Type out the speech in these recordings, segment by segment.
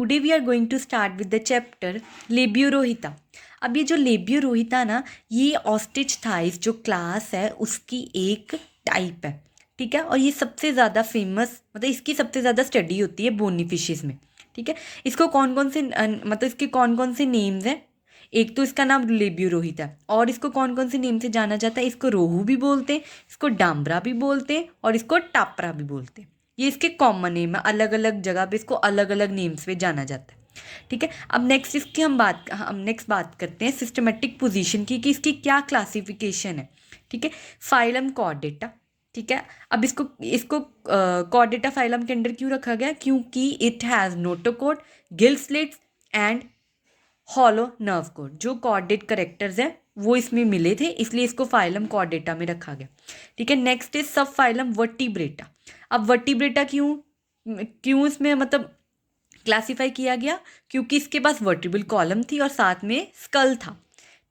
Today we are going to start with the chapter Labeo rohita. अब ये जो लेबियोरोहिता ना, ये ऑस्टिच थाइस जो क्लास है उसकी एक टाइप है, ठीक है। और ये सबसे ज़्यादा फेमस, मतलब इसकी सबसे ज़्यादा स्टडी होती है बोनी फिशेस में, ठीक है। इसको कौन कौन से मतलब इसके कौन कौन से नेम्स हैं। एक तो इसका नाम लेबियोरोहिता है, और इसको कौन कौन से नेम से जाना जाता है। इसको रोहू भी बोलते हैं, इसको डामरा भी बोलते हैं, और इसको टापरा भी बोलते हैं। ये इसके कॉमन नेम है, अलग अलग जगह पे इसको अलग अलग नेम्स पे जाना जाता है, ठीक है। अब नेक्स्ट इसकी हम नेक्स्ट बात करते हैं सिस्टमेटिक पोजीशन की, कि इसकी क्या क्लासिफिकेशन है, ठीक है। फाइलम कॉर्डेटा, ठीक है। अब इसको इसको कॉर्डेटा फाइलम के अंडर क्यों रखा गया, क्योंकि it has notochord, gill slits and hollow nerve code. जो कॉर्डेट करेक्टर्स हैं वो इसमें मिले थे, इसलिए इसको फाइलम कॉर्डेटा में रखा गया, ठीक है। नेक्स्ट इज सब फाइलम वर्टिब्रेटा। अब वर्टिब्रेटा क्यों क्यों इसमें मतलब क्लासीफाई किया गया, क्योंकि इसके पास वर्टिब्रल कॉलम थी और साथ में स्कल था,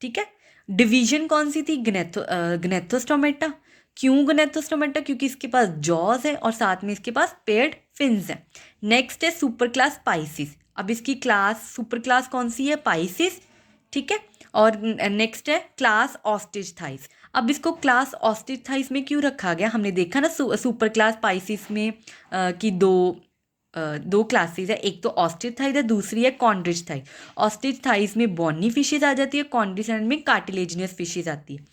ठीक है। डिवीजन कौन सी थी, ग्नेथोस्टोमेटा। क्यों ग्नेथोस्टोमेटा, क्योंकि इसके पास जॉज है और साथ में इसके पास पेयर्ड फिन्स है। नेक्स्ट है सुपर क्लास पाइसिस। अब इसकी क्लास सुपर क्लास कौन सी है, पाइसिस, ठीक है। और नेक्स्ट है क्लास ऑस्टिच थाइस। अब इसको क्लास ऑस्टिच थाइस में क्यों रखा गया, हमने देखा ना सुपर क्लास पाइसिस में कि दो क्लासेस है, एक तो ऑस्टिच थाइस है, दूसरी है कॉन्ड्रिच थाइस। ऑस्टिच थाइस में बॉनी फिशेज आ जाती है, कॉन्ड्रिच में कार्टिलेजिनस फिशेज आती है।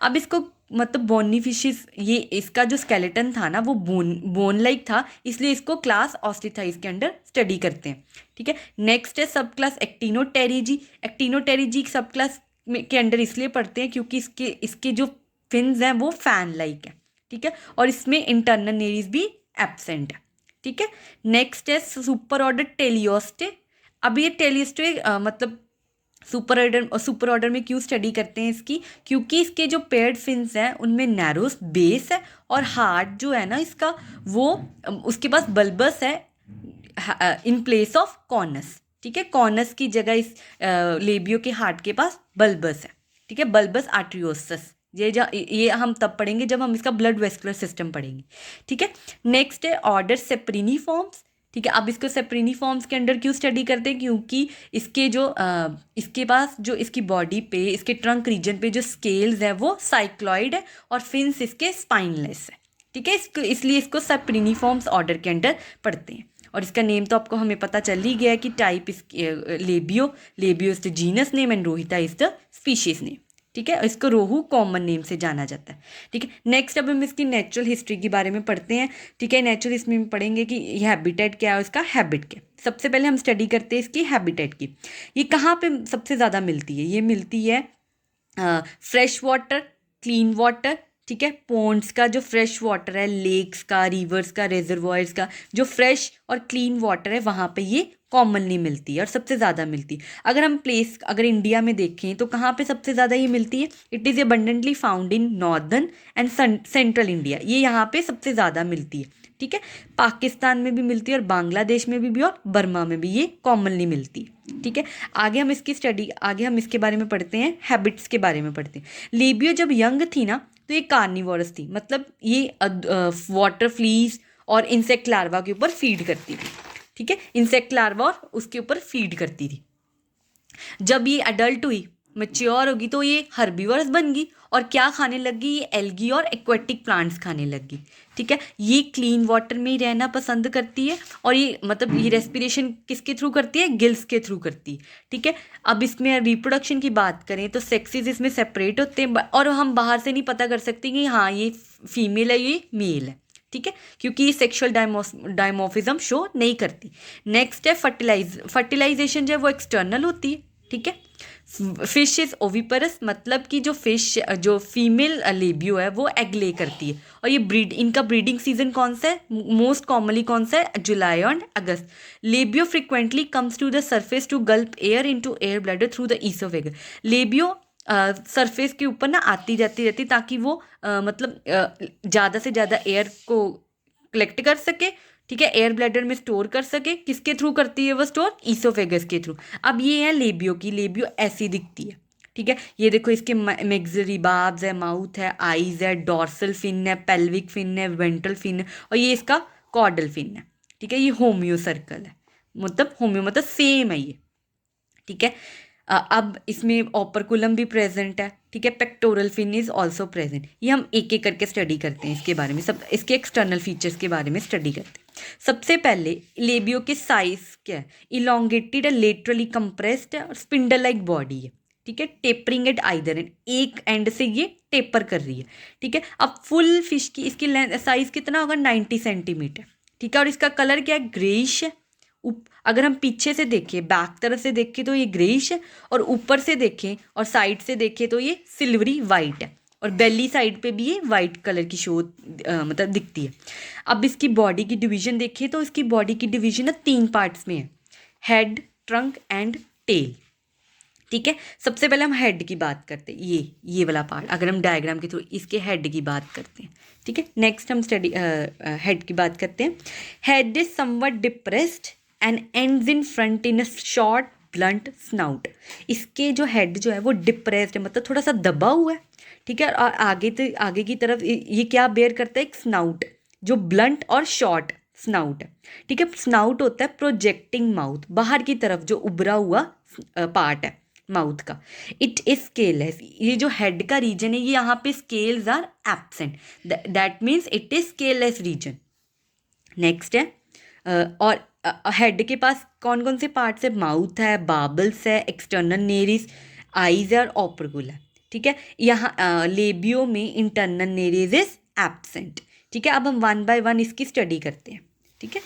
अब इसको मतलब बॉनी फिशेज, ये इसका जो स्केलेटन था ना वो बोन लाइक था, इसलिए इसको क्लास ऑस्टिथाइस के अंडर स्टडी करते हैं, ठीक है। नेक्स्ट है सब क्लास एक्टिनोटेरिजी। एक्टिनोटेरिजी सब क्लास के अंडर इसलिए पढ़ते हैं क्योंकि इसके इसके जो फिन्स हैं वो फैन लाइक है, ठीक है। और इसमें इंटरनल नेरीज भी एब्सेंट है, ठीक है। नेक्स्ट है सुपर ऑर्डर टेलियोस्टे। अब ये टेलियोस्टे मतलब सुपर ऑर्डर में क्यों स्टडी करते हैं इसकी, क्योंकि इसके जो पेयर्ड फिन्स हैं उनमें नैरोस बेस है और हार्ट जो है ना इसका वो उसके पास बल्बस है इन प्लेस ऑफ कॉर्नस, ठीक है। कॉर्नस की जगह इस लेबियो के हार्ट के पास बल्बस है, ठीक है। बल्बस आर्ट्रियोसस, ये हम तब पढ़ेंगे जब हम इसका ब्लड वेस्कुलर सिस्टम पढ़ेंगे, ठीक है। नेक्स्ट है ऑर्डर सेप्रिनी फॉर्म्स, ठीक है। अब इसको सेप्रिनी फॉर्म्स के अंडर क्यों स्टडी करते हैं, क्योंकि इसके जो इसके पास जो इसकी बॉडी पे इसके ट्रंक रीजन पे जो स्केल्स है वो साइक्लॉइड है और फिन्स इसके स्पाइनलेस है, ठीक है। इसलिए इसको सेप्रिनी फॉर्म्स ऑर्डर के अंडर पढ़ते हैं। और इसका नेम तो आपको हमें पता चल ही गया है कि टाइप इस Labeo is the genus name and rohita is the species name, ठीक है। इसको रोहू कॉमन नेम से जाना जाता है, ठीक है। नेक्स्ट अब हम इसकी नेचुरल हिस्ट्री के बारे में पढ़ते हैं, ठीक है। नेचुरल हिस्ट्री में पढ़ेंगे कि ये हैबिटेट क्या है, इसका हैबिट क्या। सबसे पहले हम स्टडी करते हैं इसकी हैबिटेट की। ये कहाँ पे सबसे ज़्यादा मिलती है, ये मिलती है फ्रेश वाटर, क्लीन वाटर, ठीक है। पॉन्ड्स का जो फ्रेश वाटर है, लेक्स का, रिवर्स का, रिजर्वॉयर्स का जो फ्रेश और क्लीन वाटर है वहाँ पे ये कॉमनली मिलती है और सबसे ज़्यादा मिलती है। अगर इंडिया में देखें तो कहाँ पे सबसे ज़्यादा ये मिलती है, it is abundantly found in northern and central India, ये यहाँ पे सबसे ज़्यादा मिलती है, ठीक है। पाकिस्तान में भी मिलती है और बांग्लादेश में भी और बर्मा में भी ये कॉमनली मिलती है, ठीक है। आगे हम इसके बारे में पढ़ते हैं, हैबिट्स के बारे में पढ़ते हैं। लेबियो जब यंग थी ना तो ये कार्निवोरस थी, मतलब ये वाटर फ्लीज और इंसेक्ट लार्वा के ऊपर फीड करती थी, ठीक है। इंसेक्ट लार्वा और उसके ऊपर फीड करती थी। जब ये अडल्ट हुई, मैच्योर होगी, तो ये हर्बीवर्स बन गई और क्या खाने लग गई, ये एल्गी और एक्वेटिक प्लांट्स खाने लग गई, ठीक है। ये क्लीन वाटर में ही रहना पसंद करती है और ये मतलब ये रेस्पिरेशन किसके थ्रू करती है, गिल्स के थ्रू करती है, ठीक है। अब इसमें रिप्रोडक्शन की बात करें तो सेक्सेस इसमें सेपरेट होते हैं और हम बाहर से नहीं पता कर सकते कि हाँ ये फीमेल है ये मेल है, ठीक है, क्योंकि ये सेक्शुअल डायमॉर्फिज्म शो नहीं करती। नेक्स्ट है फर्टिलाइजेशन जो है वो एक्सटर्नल होती है, ठीक है। फिश इज ओविपरस, मतलब कि जो फीमेल लेबियो है वो एग ले करती है और ये इनका ब्रीडिंग सीजन कौन सा है, मोस्ट कॉमनली कौन सा है, जुलाई एंड अगस्त। Labeo frequently comes to the surface to gulp air into air bladder through the oesophagus. Labeo surface के ऊपर ना आती जाती रहती ताकि वो मतलब ज़्यादा से ज़्यादा एयर को कलेक्ट कर सके, ठीक है, एयर ब्लैडर में स्टोर कर सके। किसके थ्रू करती है वो स्टोर, ईसोफेगस के थ्रू। अब ये है लेबियो की, लेबियो ऐसी दिखती है, ठीक है। ये देखो इसके मैग्जिलरी बार्ब्स है, माउथ है, आईज है, डॉर्सल फिन है, पेल्विक फिन है, वेंट्रल फिन है और ये इसका कॉर्डल फिन है, ठीक है। ये होम्यो सर्कल है, मतलब होम्यो मतलब सेम है ये, ठीक है। अब इसमें ओपरकुलम भी प्रेजेंट है, ठीक है। Pectoral fin is also present. ये हम एक एक करके स्टडी करते हैं, इसके बारे में सब, इसके एक्सटर्नल फीचर्स के बारे में स्टडी करते हैं। सबसे पहले लेबियो के साइज क्या है, इलोंगेटेड है, लेटरली कंप्रेस्ड है और स्पिंडल लाइक बॉडी है, ठीक है। टेपरिंग एट आइदर एंड, एक एंड से ये टेपर कर रही है, ठीक है। अब फुल फिश की इसकी साइज कितना होगा, 90 सेंटीमीटर, ठीक है। और इसका कलर क्या है, ग्रेइश है। अगर हम पीछे से देखें, बैक तरफ से देखें तो ये ग्रेइश है, और ऊपर से देखें और साइड से देखें तो ये सिल्वरी वाइट है, और बेली साइड पे भी ये वाइट कलर की शो मतलब दिखती है। अब इसकी बॉडी की डिवीजन देखें तो इसकी बॉडी की डिवीजन है 3 पार्ट्स में है, हेड, ट्रंक एंड टेल, ठीक है। सबसे पहले हम हेड की बात करते हैं, ये वाला पार्ट, अगर हम डायग्राम के थ्रू इसके हेड की बात करते हैं, ठीक है। नेक्स्ट हम स्टडी हेड की बात करते हैं। Head is somewhat depressed and ends in front in a short blunt snout. इसके जो हेड जो है वो डिप्रेस्ड है, मतलब थोड़ा सा दबा हुआ है, ठीक है। और आगे की तरफ ये क्या बेयर करता है, एक स्नाउट जो ब्लंट और शॉर्ट स्नाउट है, ठीक है। स्नाउट होता है प्रोजेक्टिंग माउथ, बाहर की तरफ जो उभरा हुआ पार्ट है माउथ का। इट इज स्केललेस, ये जो हेड का रीजन है ये यहाँ पे scales are absent, that means it is scaleless region. Next है और हेड के पास कौन कौन से पार्ट्स है, माउथ है, बाबल्स है, एक्सटर्नल नेरिस, आईज है और ऑपरकुल है, ठीक है। यहाँ लेबियो में इंटरनल नेरिस इज एब्सेंट, ठीक है। अब हम 1 बाय 1 इसकी स्टडी करते हैं, ठीक है।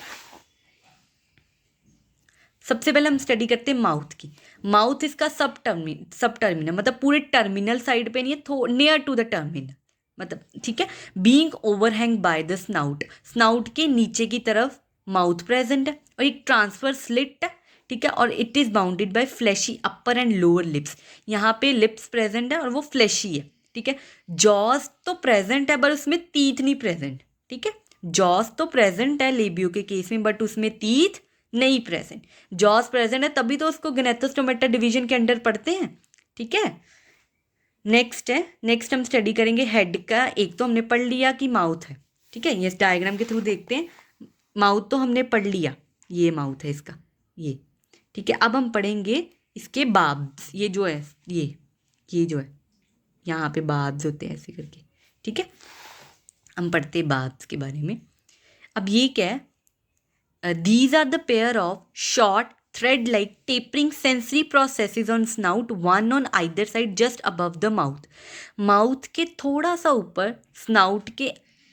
सबसे पहले हम स्टडी करते हैं माउथ की। माउथ इसका सब टर्मिनल मतलब पूरे टर्मिनल साइड पे नहीं है, नियर टू द टर्मिनल, मतलब ठीक है। Being overhang by the snout, snout के नीचे की तरफ माउथ प्रेजेंट है और एक ट्रांसफर स्लिट है, ठीक है। और it is bounded by fleshy upper and lower lips, यहाँ पे लिप्स प्रेजेंट है और वो फ्लैशी है, ठीक है। जॉस तो प्रेजेंट है पर उसमें टीथ नहीं प्रेजेंट, ठीक है। जॉस तो प्रेजेंट है लेबियो के केस में, बट उसमें टीथ नहीं प्रेजेंट। जॉस प्रेजेंट है तभी तो उसको ग्नेथोस्टोमेटा डिवीजन के अंडर पढ़ते हैं, ठीक है। नेक्स्ट हम स्टडी करेंगे हेड का। एक तो हमने पढ़ लिया कि माउथ है, ठीक है, ये इस डायग्राम के थ्रू देखते हैं। माउथ तो हमने पढ़ लिया, ये माउथ है इसका, ये ठीक है। अब हम पढ़ेंगे इसके बाब्स, ये जो है ये जो है यहाँ पे बाब्स होते हैं ऐसे करके, ठीक है। हम पढ़ते हैं बाब्स के बारे में। अब ये क्या है, these are the pair of short thread-like tapering sensory processes on snout, one on either side just above the mouth. Mouth के थोड़ा सा ऊपर स्नाउट के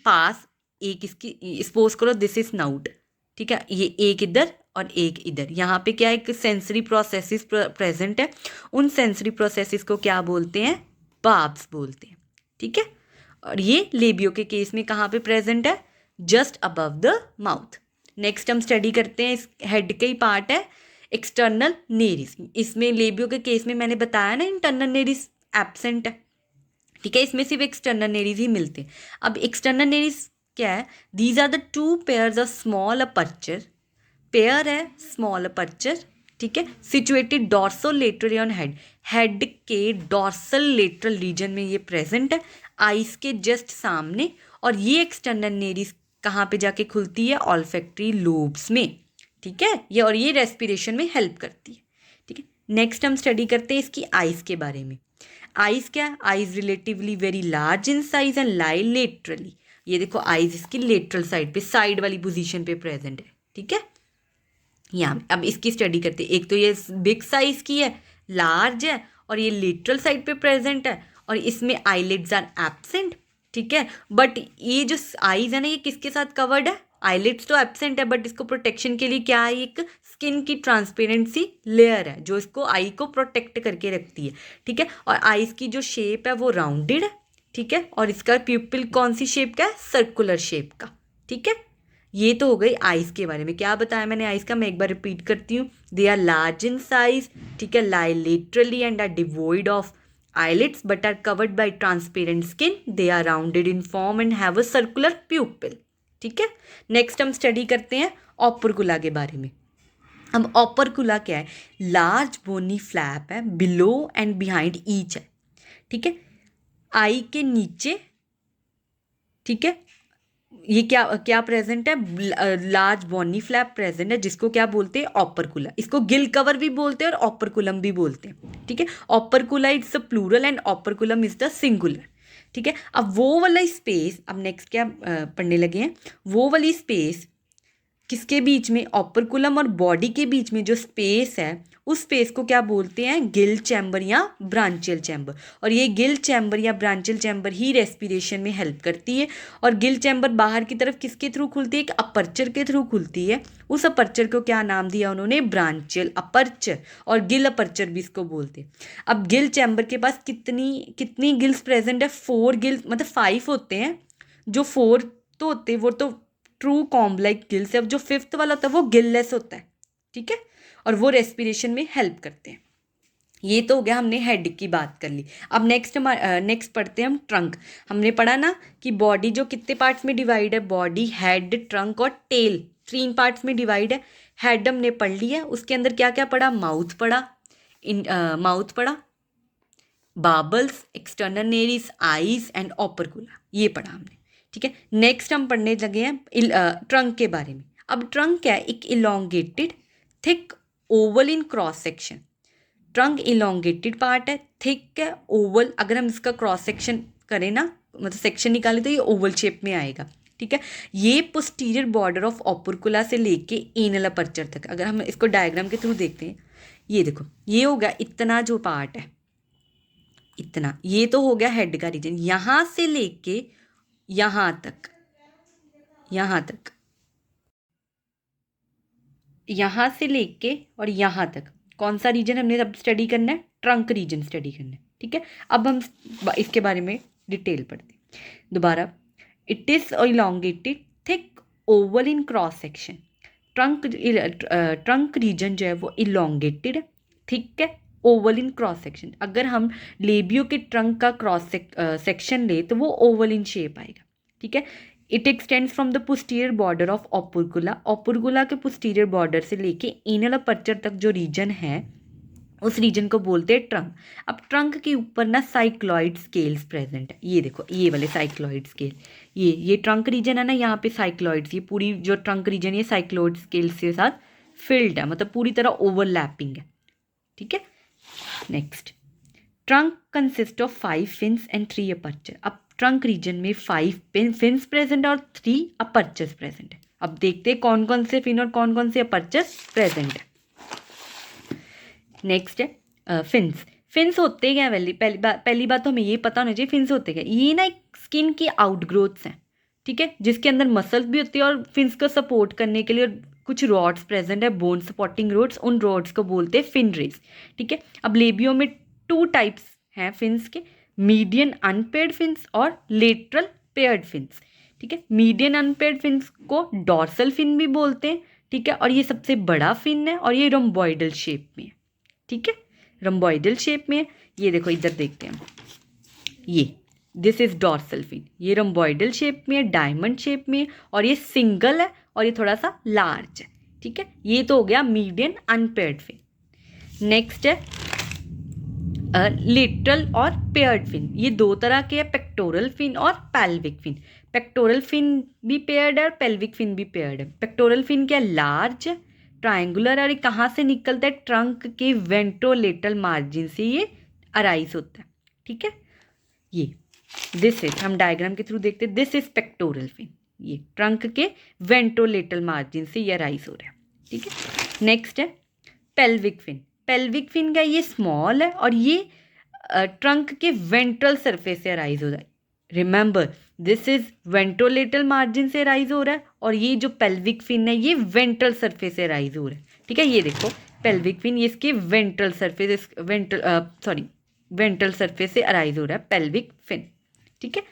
पास एक इसकी सपोज करो दिस इज स्नाउट, ठीक है। ये एक इधर और एक इधर, यहाँ पे क्या एक सेंसरी प्रोसेसेस प्रेजेंट है। उन सेंसरी प्रोसेसेस को क्या बोलते हैं, बाब्स बोलते हैं, ठीक है। और ये लेबियो के केस में कहाँ पे प्रेजेंट है, just above the mouth. Next हम स्टडी करते हैं, इस हेड का ही पार्ट है एक्सटर्नल नेरिस। इसमें लेबियो के केस में मैंने बताया ना इंटरनल नेरिस एब्सेंट है, ठीक है। इसमें सिर्फ एक्सटर्नल नेरिस ही मिलते हैं। अब एक्सटर्नल नेरिस क्या है, these are the 2 pairs of small aperture, pair है स्मॉल अपर्चर, ठीक है, situated dorsolaterally on head, हेड के डॉर्सल लेटरल रीजन में ये प्रेजेंट है, आइस के जस्ट सामने। और ये एक्सटर्नल नेरिस कहाँ पे जाके खुलती है, ऑल्फैक्टरी लोब्स में, ठीक है। ये और ये रेस्पिरेशन में हेल्प करती है, ठीक है। नेक्स्ट हम स्टडी करते हैं इसकी आइज के बारे में। आइज क्या, eyes relatively very large in size and lie laterally. ये देखो आइज इसकी लेटरल साइड पे, साइड वाली पोजीशन पे प्रेजेंट है, ठीक है। यहाँ अब इसकी स्टडी करते हैं। एक तो ये बिग साइज की है, लार्ज है, और ये लेटरल साइड पे प्रेजेंट है, और इसमें आईलिड्स आर एब्सेंट, ठीक है। बट ये जो आईज है ना, ये किसके साथ कवर्ड है, आईलिड्स तो एब्सेंट है, बट इसको प्रोटेक्शन के लिए क्या है, एक स्किन की ट्रांसपेरेंसी लेयर है जो इसको आई को प्रोटेक्ट करके रखती है, ठीक है। और आईज की जो शेप है वो राउंडेड है, ठीक है। और इसका प्यूपिल कौन सी शेप का है, सर्कुलर शेप का, ठीक है। ये तो हो गई आइज के बारे में। क्या बताया मैंने आइज का, मैं एक बार रिपीट करती हूँ। They are large in size, ठीक है, lie laterally and are devoid of eyelids but are covered by transparent skin. They are rounded in form and have a circular pupil, ठीक है। नेक्स्ट हम स्टडी करते हैं ऑपरकुला के बारे में। अब ऑपरकुला क्या है, लार्ज बोनी फ्लैप है, बिलो एंड बिहाइंड ईच है, ठीक है। आई के नीचे, ठीक है, ये क्या क्या प्रेजेंट है, लार्ज बॉनी फ्लैप प्रेजेंट है, जिसको क्या बोलते हैं, ऑपरकुला। इसको गिल कवर भी बोलते हैं और ऑपरकुलम भी बोलते हैं, ठीक है। Opercula it's a plural and operculum is the singular, ठीक है। अब वो वाला स्पेस, अब नेक्स्ट क्या पढ़ने लगे हैं, वो वाली स्पेस किसके बीच में, ऑपरकुलम और बॉडी के बीच में जो स्पेस है, उस स्पेस को क्या बोलते हैं, गिल चैम्बर या ब्रांचियल चैम्बर। और ये गिल चैम्बर या ब्रांचियल चैम्बर ही रेस्पिरेशन में हेल्प करती है। और गिल चैम्बर बाहर की तरफ किसके थ्रू खुलती है, एक अपर्चर के थ्रू खुलती है। उस अपर्चर को क्या नाम दिया उन्होंने, ब्रांचियल अपर्चर, और गिल अपर्चर भी इसको बोलते हैं। अब गिल चैम्बर के पास कितनी कितनी गिल्स प्रेजेंट है, 4 गिल्स, मतलब 5 होते हैं। जो 4 तो होते हैं वो तो ट्रू कॉम्ब लाइक गिल्स है। अब जो 5th वाला होता है वो गिललेस होता है, ठीक है, और वो रेस्पिरेशन में हेल्प करते हैं। ये तो हो गया, हमने हेड की बात कर ली। अब नेक्स्ट पढ़ते हैं हम ट्रंक। हमने पढ़ा ना कि बॉडी जो कितने पार्ट्स में डिवाइड है, बॉडी, हेड, ट्रंक और टेल, 3 पार्ट्स में डिवाइड है। हेड हमने पढ़ लिया, उसके अंदर क्या क्या पढ़ा, माउथ पढ़ा, बाबल्स, एक्सटर्नल नेरिस, आईज एंड ऑपरकुला, ये पढ़ा हमने, ठीक है। नेक्स्ट हम पढ़ने लगे हैं ट्रंक के बारे में। अब ट्रंक क्या है, एक elongated thick oval in cross section. Trunk elongated part है, थिक है, ओवल। अगर हम इसका क्रॉस सेक्शन करें ना, मतलब सेक्शन निकालें तो ये ओवल शेप में आएगा, ठीक है। ये पोस्टीरियर बॉर्डर ऑफ ऑपरकुला से लेके एनल अपर्चर तक, अगर हम इसको डायग्राम के थ्रू देखते हैं, ये देखो, ये हो गया इतना जो पार्ट है, इतना, ये तो हो गया हेड का रीजन, यहाँ से लेके यहाँ तक, यहाँ तक, यहाँ से लेके और यहाँ तक कौन सा रीजन हमने अब स्टडी करना है, ट्रंक रीजन स्टडी करना है, ठीक है। अब हम इसके बारे में डिटेल पढ़ते हैं दोबारा। It is elongated thick oval in cross section. Trunk reason जो है वो इलोंगेटेड है, थिक है, ओवल इन क्रॉस सेक्शन। अगर हम लेबियो के ट्रंक का क्रॉस सेक्शन ले तो वो ओवल इन शेप आएगा, ठीक है। It extends from the posterior border of opercula. Opercula के पोस्टीरियर बॉर्डर से लेके एनल अपर्चर तक जो रीजन है, उस रीजन को बोलते हैं ट्रंक। अब ट्रंक के ऊपर ना साइक्लॉइड स्केल्स प्रेजेंट है, ये देखो, ये वाले साइक्लॉइड स्केल, ये ट्रंक रीजन है ना, यहाँ पे साइक्लॉइड्स, ये पूरी जो ट्रंक रीजन ये साइक्लॉइड स्केल्स के साथ फिल्ड है, मतलब पूरी तरह ओवरलैपिंग है, ठीक है। Next, trunk consist of 5 fins and 3 aperture. अब ट्रंक रीजन में 5 फिन्स प्रेजेंट और 3 अपर्चर्स प्रेजेंट है। अब देखते हैं कौन कौन से फिन और कौन कौन से अपर्चर्स प्रेजेंट है। नेक्स्ट है फिन्स। फिन्स होते क्या, पहली बात तो हमें ये पता होना चाहिए फिन्स होते क्या। ये ना एक स्किन की आउटग्रोथ्स हैं, ठीक है, जिसके अंदर मसल्स भी होती है और फिन्स को सपोर्ट करने के लिए कुछ रॉड्स प्रेजेंट है, बोन सपोर्टिंग रॉड्स, उन रॉड्स को बोलते हैं फिन रेस, ठीक है। अब लेबियो में 2 टाइप्स हैं फिन्स के, मीडियन अनपेयर्ड फिन्स और लेटरल पेयर्ड फिन्स, ठीक है। मीडियन अनपेयर्ड फिन्स को डॉर्सल फिन भी बोलते हैं, ठीक है, और ये सबसे बड़ा फिन है और ये रोम्बॉइडल शेप में है, ठीक है, रोम्बॉइडल शेप में है। ये देखो, इधर देखते हैं, ये दिस इज डॉर्सल फिन, ये रोम्बॉइडल शेप में है, डायमंड शेप में है, और ये सिंगल है और ये थोड़ा सा लार्ज है, ठीक है। ये तो हो गया मीडियन अनपेयर्ड फिन। नेक्स्ट है लेटरल और पेयर्ड फिन। ये 2 तरह के हैं, पेक्टोरल फिन और पेल्विक फिन। पेक्टोरल फिन भी पेयर्ड है और पेल्विक फिन भी पेयर्ड है। पेक्टोरल फिन क्या, लार्ज, ट्रायंगुलर, और ये कहाँ से निकलता है, ट्रंक के वेंट्रोलेटरल मार्जिन से ये अराइज होता है, ठीक है। ये दिस इज, हम डायग्राम के थ्रू देखते हैं, दिस इज पेक्टोरल फिन, ये ट्रंक के वेंट्रोलेटरल मार्जिन से ये अराइज हो रहा है, ठीक है। नेक्स्ट है पेल्विक फिन। पेल्विक फिन का ये स्मॉल है और ये ट्रंक के वेंट्रल सरफेस से अराइज हो रहा है। Remember, this is ventrolateral margin से राइज हो रहा है और ये जो पेल्विक फिन है ये वेंट्रल सरफेस से राइज हो रहा है, ठीक है। ये देखो पेल्विक फिन, ये इसके वेंट्रल सरफेस से अराइज हो रहा है पेल्विक फिन, ठीक है।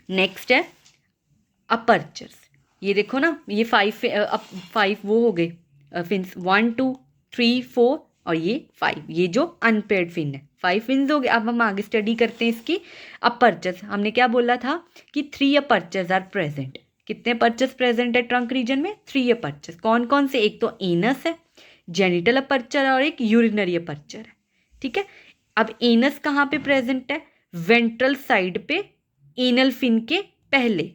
नेक्स्ट है अपर्चर्स। ये देखो ना, ये 5 वो हो गए फिन्स, 1 2 3 4 और ये 5, ये जो अनपेयर्ड फिन है, 5 फिन्स हो गए। अब हम आगे स्टडी करते हैं इसकी अपर्चर्स। हमने क्या बोला था कि 3 अपर्चर्स आर प्रेजेंट। कितने अपर्चर्स प्रेजेंट है ट्रंक रीजन में, 3 अपर्चर्स। कौन कौन से, एक तो एनस है, जेनिटल अपर्चर और एक यूरिनरी अपर्चर है, ठीक है। अब एनस कहाँ पे प्रेजेंट है, वेंट्रल साइड पे, एनल फिन के पहले,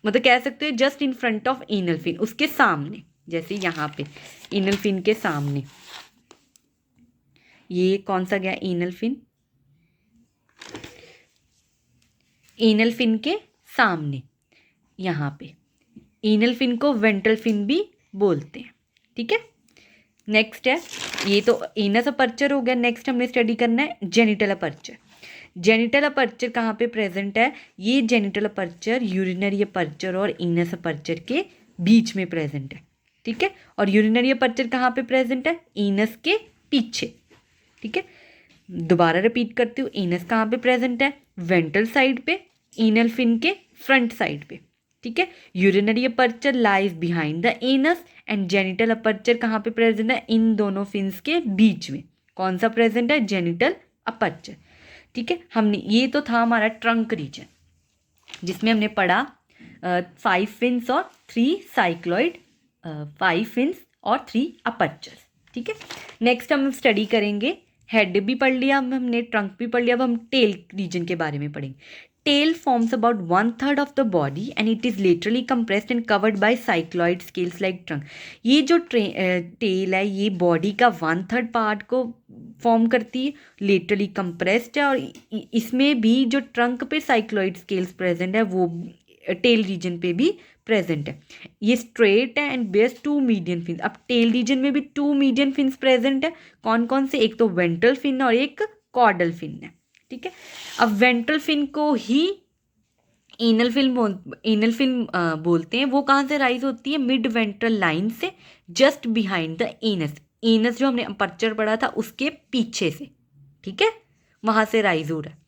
मतलब कह सकते हो just in front of anal fin, उसके सामने, जैसे यहाँ पे एनल फिन के सामने। ये कौन सा गया एनल फिन, एनल फिन के सामने यहाँ पे। एनल फिन को वेंट्रल फिन भी बोलते हैं, ठीक है। नेक्स्ट है, ये तो एनस अपर्चर हो गया। नेक्स्ट हमने स्टडी करना है जेनिटल अपर्चर। जेनिटल अपर्चर कहाँ पे प्रेजेंट है? ये जेनिटल अपर्चर यूरिनरी अपर्चर और एनस अपर्चर के बीच में प्रेजेंट है, ठीक है। और यूरिनरी अपर्चर कहाँ पे प्रेजेंट है? एनस के पीछे, ठीक है। दोबारा रिपीट करती हूँ, एनस कहाँ पे प्रेजेंट है? वेंट्रल साइड पे, एनल फिन के फ्रंट साइड पे, ठीक है। Urinary aperture lies behind the anus and genital aperture कहाँ पे प्रेजेंट है? इन दोनों फिन्स के बीच में। कौन सा प्रेजेंट है? जेनिटल अपर्चर, ठीक है। हमने, ये तो था हमारा ट्रंक रीजन जिसमें हमने पढ़ा 5 फिन्स और 3 साइक्लॉइड, 5 फिन्स और 3 अपर्चर, ठीक है। नेक्स्ट हम स्टडी करेंगे, हेड भी पढ़ लिया हमने, ट्रंक भी पढ़ लिया, अब हम टेल रीजन के बारे में पढ़ेंगे। Tail forms about 1/3 of the body and it is laterally compressed and covered by cycloid scales like trunk. ये जो टेल है ये बॉडी का 1/3 पार्ट को फॉर्म करती है, लेटरली कंप्रेस्ड है, और इसमें भी जो ट्रंक पे साइक्लॉइड स्केल्स प्रेजेंट है वो टेल रीजन पे भी प्रेजेंट है। ये स्ट्रेट है एंड बेयर्स 2 मीडियन फिन्स। अब टेल रीजन में भी 2 मीडियन फिन्स प्रेजेंट है। कौन कौन से? एक तो वेंट्रल फिन और एक कॉर्डल फिन है, ठीक है। अब वेंट्रल फिन को ही एनल फिन बोलते हैं। वो कहाँ से राइज होती है? मिड वेंट्रल लाइन से, just behind the anus. Anus जो हमने अपर्चर पढ़ा था उसके पीछे से, ठीक है, वहां से राइज हो रहा है,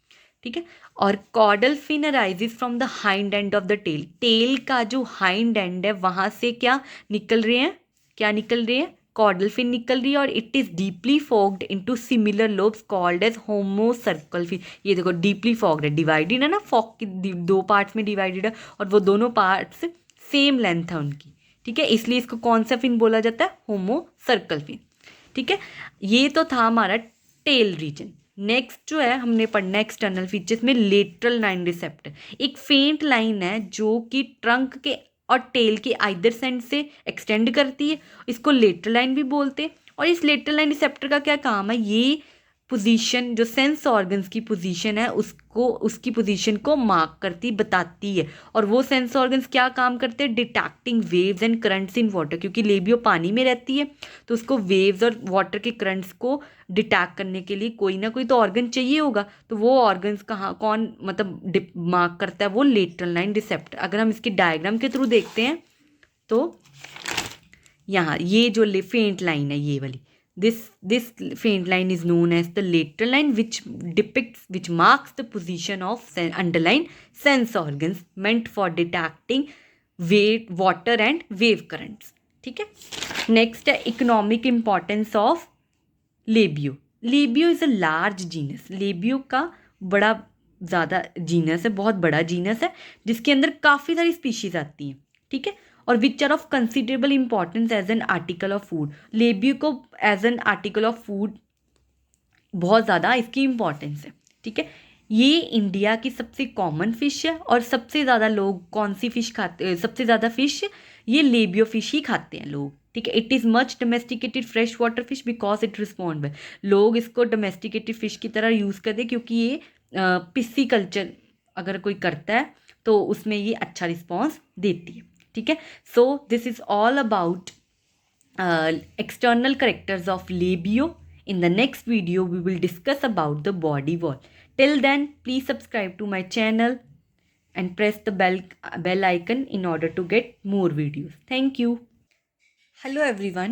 ठीक है। और caudal fin rises from the hind end of the tail. Tail का जो हाइंड एंड है वहां से क्या निकल रहे हैं? क्या निकल रहे हैं? कॉर्डल फिन निकल रही है, और it is deeply forked into similar lobes called as homocercal fin. ये देखो डीपली फोक्ड है, डिवाइडेड है ना, फोक की 2 पार्ट्स में डिवाइडेड है, और वो दोनों पार्ट्स सेम लेंथ है उनकी, ठीक है। इसलिए इसको कौन सा फिन बोला जाता है? होमोसर्कल फिन, ठीक है। ये तो था हमारा टेल रीजन। नेक्स्ट जो है हमने पढ़ना है एक्सटर्नल फीचर्स में लेटरल लाइन रिसेप्टर। एक फेंट लाइन है जो कि ट्रंक के और टेल के आइदर सेंड से एक्सटेंड करती है, इसको लेटरल लाइन भी बोलते हैं। और इस लेटरल लाइन रिसेप्टर का क्या काम है? ये पोजीशन, जो सेंस ऑर्गन्स की पोजीशन है उसको, उसकी पोजीशन को मार्क करती, बताती है। और वो सेंस ऑर्गन्स क्या काम करते हैं? Detecting waves and currents in water, क्योंकि लेबियो पानी में रहती है तो उसको वेव्स और वाटर के करंट्स को डिटेक्ट करने के लिए कोई ना कोई तो ऑर्गन चाहिए होगा। तो वो ऑर्गन्स कहाँ, कौन मतलब मार्क करता है? वो लेटरल लाइन रिसेप्टर। अगर हम इसके डायग्राम के थ्रू देखते हैं तो यहाँ ये जो फेंट लाइन है ये वाली, this faint line is known as the lateral line, which marks the position of underlying sense organs meant for detecting water and wave currents, ठीक है। नेक्स्ट है economic importance of labio. Labio is a large genus. Labio का बड़ा ज़्यादा genus है, बहुत बड़ा genus है, जिसके अंदर काफ़ी सारी स्पीशीज आती हैं, ठीक है। और which are of considerable importance as an article of food. Labeo को as an article of food बहुत ज़्यादा इसकी इंपॉर्टेंस है, ठीक है। ये इंडिया की सबसे कॉमन फिश है, और सबसे ज़्यादा लोग कौन सी फिश खाते हैं? सबसे ज़्यादा फिश ये लेबियो फिश ही खाते हैं लोग, ठीक है। It is much domesticated fresh water fish because it respond well. लोग इसको डोमेस्टिकेटेड फिश की तरह यूज़ करते हैं क्योंकि ये पिस्सी कल्चर अगर कोई करता है तो उसमें ये अच्छा रिस्पॉन्स देती है, ठीक है। So this is all about external characters of labio. In the next video we will discuss about the body wall. Till then, please subscribe to my channel and press the bell icon in order to get more videos. Thank you. Hello everyone.